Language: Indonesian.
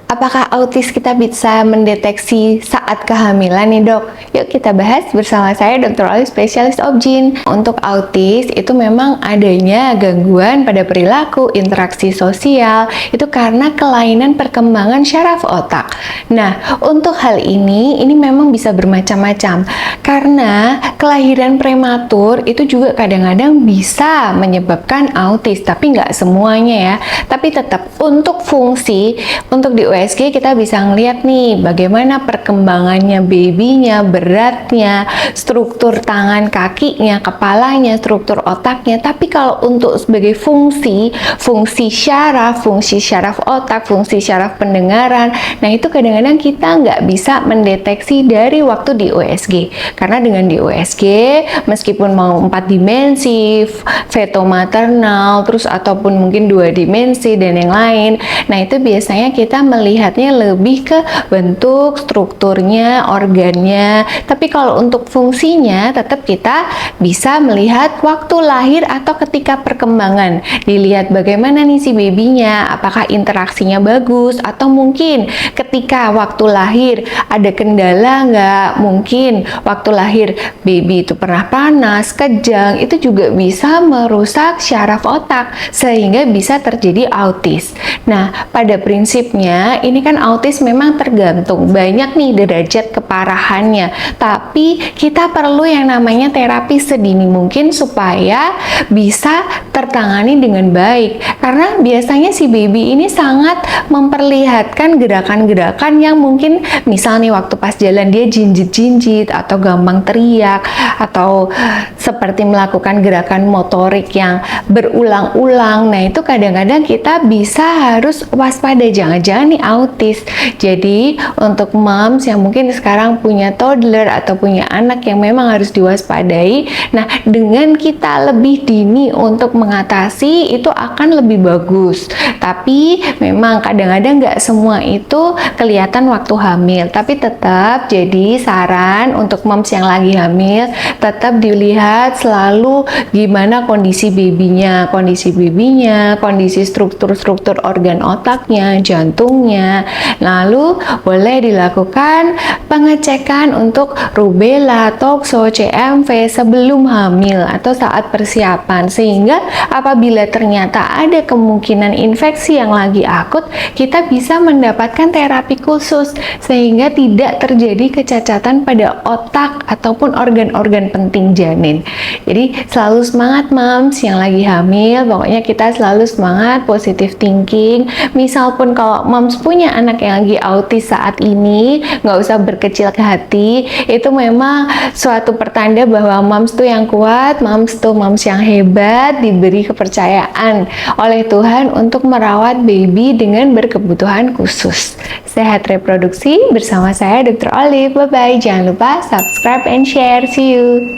Apakah autis kita bisa mendeteksi saat kehamilan nih dok? Yuk kita bahas bersama saya Dr. Olive, spesialis obgyn. Untuk autis itu memang adanya gangguan pada perilaku, interaksi sosial, itu karena kelainan perkembangan syaraf otak. Nah, untuk hal ini memang bisa bermacam-macam. Karena kelahiran prematur itu juga kadang-kadang bisa menyebabkan autis, tapi nggak semuanya ya. Tapi tetap untuk fungsi, untuk di USG kita bisa ngeliat nih bagaimana perkembangannya babynya, beratnya, struktur tangan kakinya, kepalanya, struktur otaknya. Tapi kalau untuk sebagai fungsi syaraf, fungsi syaraf otak, fungsi syaraf pendengaran, nah itu kadang-kadang kita nggak bisa mendeteksi dari waktu di USG. Karena dengan di USG, meskipun mau 4 dimensi, feto maternal, terus ataupun mungkin 2 dimensi dan yang lain, nah itu biasanya kita melihatnya lebih ke bentuk, strukturnya, organnya. Tapi kalau untuk fungsinya tetap kita bisa melihat waktu lahir atau ketika perkembangan. Dilihat bagaimana nih si babynya, apakah interaksinya bagus, atau mungkin ketika waktu lahir ada kendala nggak, mungkin waktu lahir baby itu pernah panas, kejang, itu juga bisa merusak syaraf otak sehingga bisa terjadi autis. Nah, pada prinsipnya ini kan autis memang tergantung banyak nih derajat keparahannya, tapi kita perlu yang namanya terapi sedini mungkin supaya bisa tertangani dengan baik. Karena biasanya si baby ini sangat memperlihatkan gerakan-gerakan yang mungkin misalnya waktu pas jalan dia jinjit-jinjit atau gampang teriak atau seperti melakukan gerakan motorik yang berulang-ulang. Nah, itu kadang-kadang kita bisa harus waspada, jangan-jangan nih autis. Jadi untuk moms yang mungkin sekarang punya toddler atau punya anak yang memang harus diwaspadai, nah dengan kita lebih dini untuk mengatasi itu akan lebih bagus. Tapi memang kadang-kadang nggak semua itu kelihatan waktu hamil, tapi tetap jadi saran untuk moms yang lagi hamil, tetap dilihat selalu gimana kondisi babynya, kondisi struktur-struktur organ otaknya, jantungnya. Lalu boleh dilakukan pengecekan untuk rubella, tokso, CMV sebelum hamil atau saat persiapan, sehingga apabila ternyata ada kemungkinan infeksi yang lagi akut, kita bisa mendapatkan terapi khusus sehingga tidak terjadi kecacatan pada otak ataupun organ-organ penting janin. Jadi selalu semangat moms yang lagi hamil, pokoknya kita selalu semangat, positive thinking. Misal pun kalau moms punya anak yang lagi autis saat ini, nggak usah berkecil hati, itu memang suatu pertanda bahwa moms tuh yang kuat, moms yang hebat, diberi kepercayaan oleh Tuhan untuk merawat baby dengan berkebutuhan khusus. Sehat reproduksi bersama saya Dr. Olive. Bye bye. Jangan lupa subscribe and share. See you.